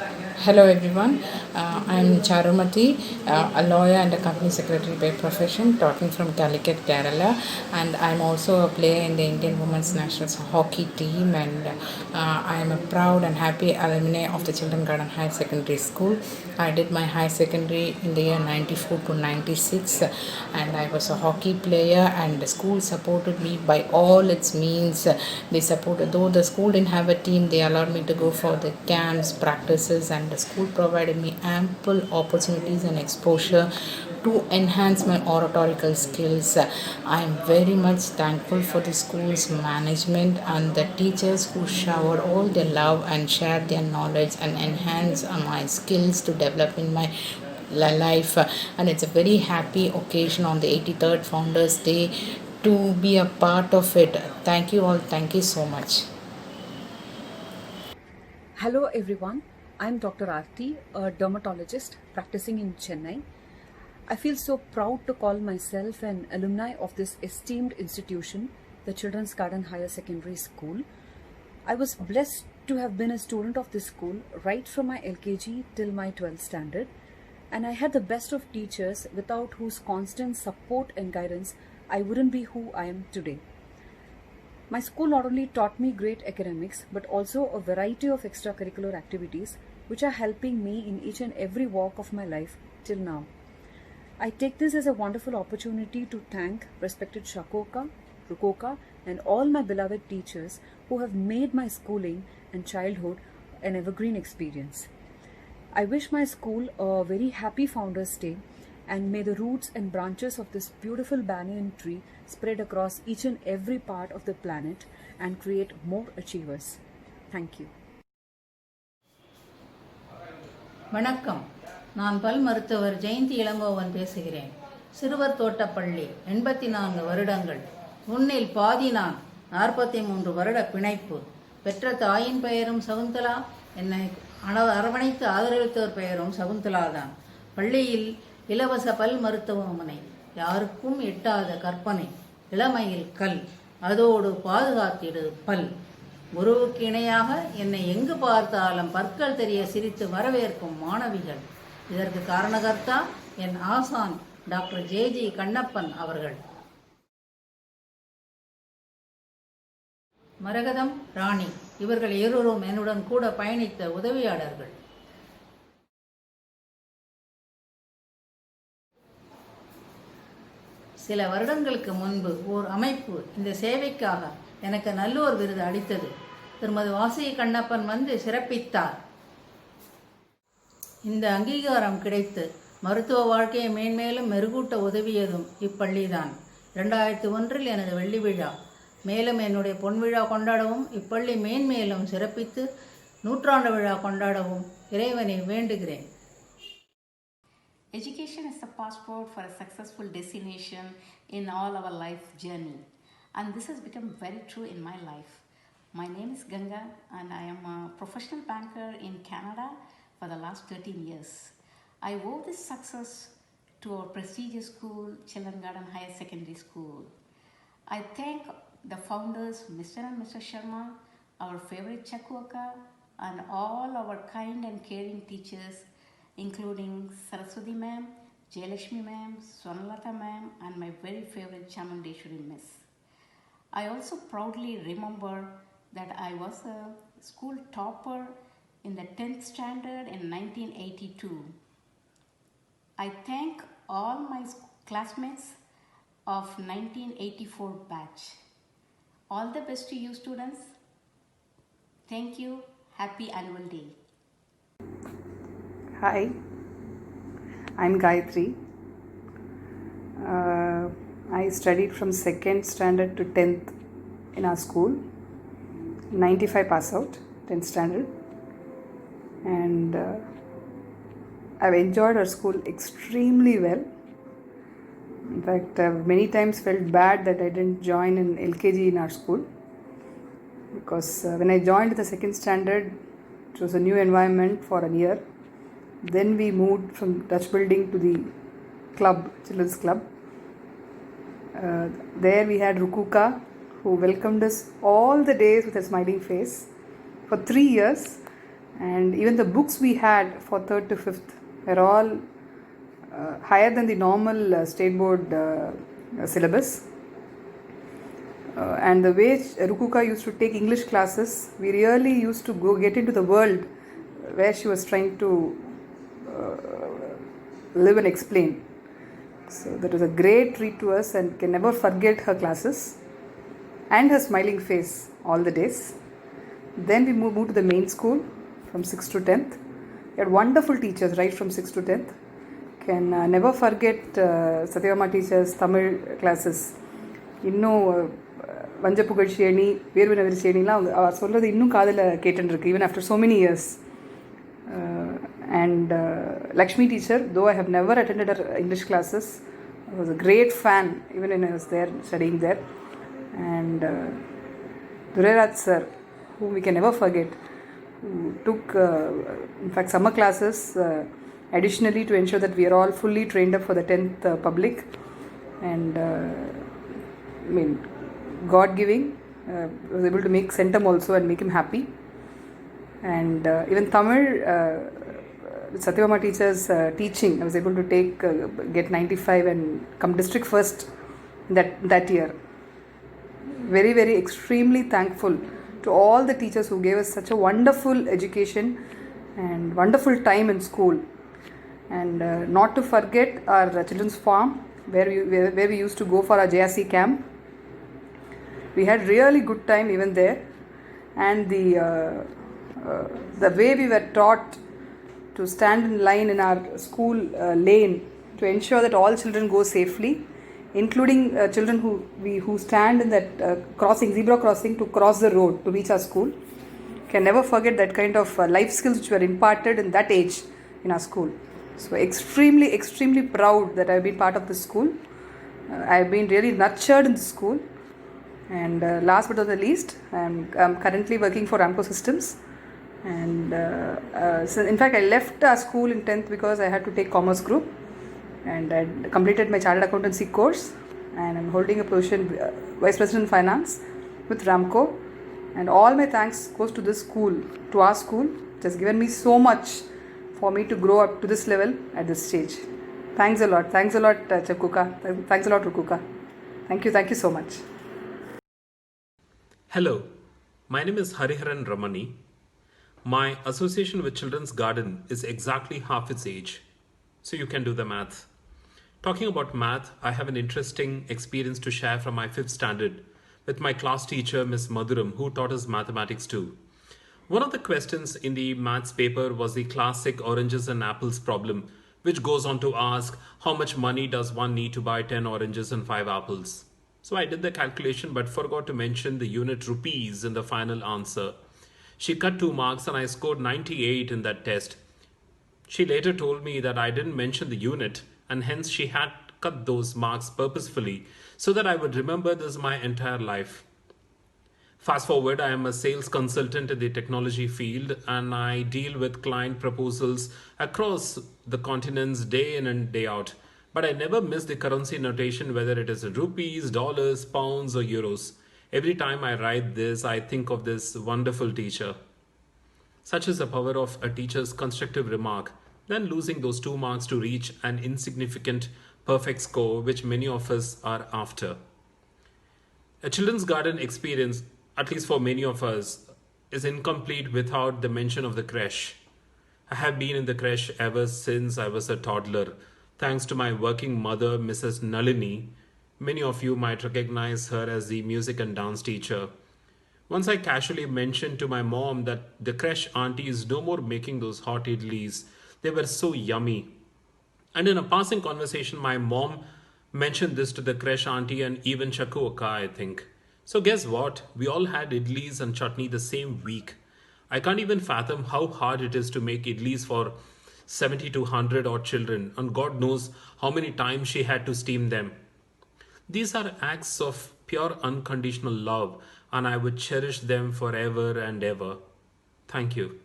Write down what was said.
Hello everyone, I'm Charumati, a lawyer and a company secretary by profession, talking from Calicut, Kerala, and I'm also a player in the Indian Women's National Hockey team, and I'm a proud and happy alumni of the Children Garden High Secondary School. I did my high secondary in the year 94 to 96, and I was a hockey player, and the school supported me by all its means. They supported, though the school didn't have a team, they allowed me to go for the camps, practices, and the school provided me ample opportunities and exposure to enhance my oratorical skills. I am very much thankful for the school's management and the teachers who showered all their love and shared their knowledge and enhanced my skills to develop in my life. And it's a very happy occasion on the 83rd Founders Day to be a part of it. Thank you all. Thank you so much. Hello everyone, I'm Dr. Aarti, a dermatologist practicing in Chennai. I feel so proud to call myself an alumni of this esteemed institution, the Children's Garden Higher Secondary School. I was blessed to have been a student of this school right from my LKG till my 12th standard, and I had the best of teachers without whose constant support and guidance I wouldn't be who I am today. My school not only taught me great academics, but also a variety of extracurricular activities which are helping me in each and every walk of my life till now. I take this as a wonderful opportunity to thank respected Shakoka, Rukoka, and all my beloved teachers who have made my schooling and childhood an evergreen experience. I wish my school a very happy Founders Day, and may the roots and branches of this beautiful banyan tree spread across each and every part of the planet and create more achievers. Thank you. வணக்கம். நான் பல் மருத்துவர் ஜெயந்தி இளங்கோவன் பேசுகிறேன். சிறுவர் தோட்டப்பள்ளி 84 வருடங்கள், உன்னில் பாதி நான் 43 வருட பிணைப்பு. பெற்ற தாயின் பெயரும் சகுந்தலா, என்னை அரவணைத்து ஆதரவித்தோர் பெயரும் சகுந்தலாதான். பள்ளியில் இலவச பல் மருத்துவமனை, யாருக்கும் எட்டாத கற்பனை, இளமையில் கல், அதோடு பாதுகாத்திடு பல். குருவுக்கு இணையாக என்னை எங்கு பார்த்தாலும் பற்கள் தெரிய சிரித்து வரவேற்கும் மாணவிகள். இதற்கு காரணகர்த்தா என் ஆசான் டாக்டர் ஜே கண்ணப்பன் அவர்கள். மரகதம், ராணி இவர்கள் இருவரும் என்னுடன் கூட பயணித்த உதவியாளர்கள். சில வருடங்களுக்கு முன்பு ஓர் அமைப்பு இந்த சேவைக்காக எனக்கு நல்லோர் விருது அளித்தது. திருமதி வாசி கண்ணப்பன் வந்து சிறப்பித்தார். இந்த அங்கீகாரம் கிடைத்து மருத்துவ வாழ்க்கையை மேன்மேலும் மெருகூட்ட உதவியதும் இப்பள்ளிதான். 2001 எனது வெள்ளி விழா, மேலும் என்னுடைய பொன் விழா கொண்டாடவும் இப்பள்ளி மேன்மேலும் சிறப்பித்து 100ஆண்டு விழா கொண்டாடவும் இறைவனை வேண்டுகிறேன். Education is the passport for a successful destination in all our life journey, and this has become very true in my life. My name is Ganga and I am a professional banker in Canada for the last 13 years. I owe this success to our prestigious school, Children Garden Higher Secondary School. I thank the founders, Mr. and Mr. Sharma, our favorite Chakuaka, and all our kind and caring teachers, including Saraswati ma'am, Jayalakshmi ma'am, Swarnalata ma'am, and my very favorite Chamundeshwari miss. I also proudly remember that I was a school topper in the 10th standard in 1982. I thank all my classmates of 1984 batch. All the best to you students. Thank you. Happy annual day. Hi, I'm Gayatri. I studied from 2nd standard to 10th in our school. 95 pass out, 10th standard. And I've enjoyed our school extremely well. In fact, I've many times felt bad that I didn't join in LKG in our school. Because when I joined the 2nd standard, it was a new environment for a year. Then we moved from Dutch building to the club, children's club. There we had Rukuka, who welcomed us all the days with a smiling face for 3 years. And even the books we had for 3rd to 5th were all higher than the normal state board syllabus. And the way Rukuka used to take English classes, we really used to go get into the world where she was trying to live and explain. So that was a great treat to us, and can never forget her classes and her smiling face all the days. Then we moved to the main school from 6th to 10th. We had wonderful teachers right from 6th to 10th. Can never forget Satyavama teachers' Tamil classes. இன்னும் வஞ்ச புகழ்ச்சியணி வேர்வு நகர்ச்சியணிலாம் அவர் சொல்கிறது இன்னும் காதில் கேட்டுருக்கு even after so many years. And Lakshmi teacher, though I have never attended her English classes, I was a great fan even when I was there studying there. And Duraraj sir, whom we can never forget, who took in fact summer classes additionally to ensure that we are all fully trained up for the 10th public. And I mean, God giving, was able to make Centum also and make him happy. And even Tamil, with Satyavama teacher's teaching, I was able to get 95 and come district first that year. Very, very extremely thankful to all the teachers who gave us such a wonderful education and wonderful time in school. And not to forget our children's farm, where we used to go for our JRC camp. We had really good time even there. And the way we were taught to stand in line in our school lane to ensure that all children go safely, including children who stand in that zebra crossing to cross the road to reach our school. Can never forget that kind of life skills which were imparted in that age in our school. So extremely, extremely proud that I've been part of this school. I've been really nurtured in the school. And last but not the least, I'm currently working for Ramco Systems. And so in fact I left our school in 10th because I had to take commerce group, and I completed my chartered accountancy course, and I'm holding a position vice president in finance with Ramco. And all my thanks goes to this school, to our school, which has given me so much for me to grow up to this level at this stage. Thanks a lot Chapkuka. Thanks a lot Rukuka. Thank you so much. Hello, my name is Hariharan Ramani. My association with Children's Garden is exactly half its age, so you can do the math. Talking about math, I have an interesting experience to share from my 5th standard with my class teacher, Ms. Madhuram, who taught us mathematics too. One of the questions in the maths paper was the classic oranges and apples problem, which goes on to ask how much money does one need to buy 10 oranges and 5 apples. So I did the calculation but forgot to mention the unit rupees in the final answer. She cut 2 marks and I scored 98 in that test. She later told me that I didn't mention the unit, and hence she had cut those marks purposefully so that I would remember this my entire life. Fast forward, I am a sales consultant in the technology field, and I deal with client proposals across the continents day in and day out. But I never miss the currency notation, whether it is rupees, dollars, pounds or euros. Every time I write this, I think of this wonderful teacher. Such is the power of a teacher's constructive remark, than losing those 2 marks to reach an insignificant perfect score, which many of us are after. A children's garden experience, at least for many of us, is incomplete without the mention of the creche. I have been in the creche ever since I was a toddler, thanks to my working mother, Mrs. Nalini. Many of you might recognize her as the music and dance teacher. Once I casually mentioned to my mom that the creche auntie is no more making those hot idlis. They were so yummy. And in a passing conversation, my mom mentioned this to the creche auntie and even Chaku Akka, I think. So guess what? We all had idlis and chutney the same week. I can't even fathom how hard it is to make idlis for 70 to 100 odd children, and God knows how many times she had to steam them. These are acts of pure unconditional love, and I would cherish them forever and ever. Thank you.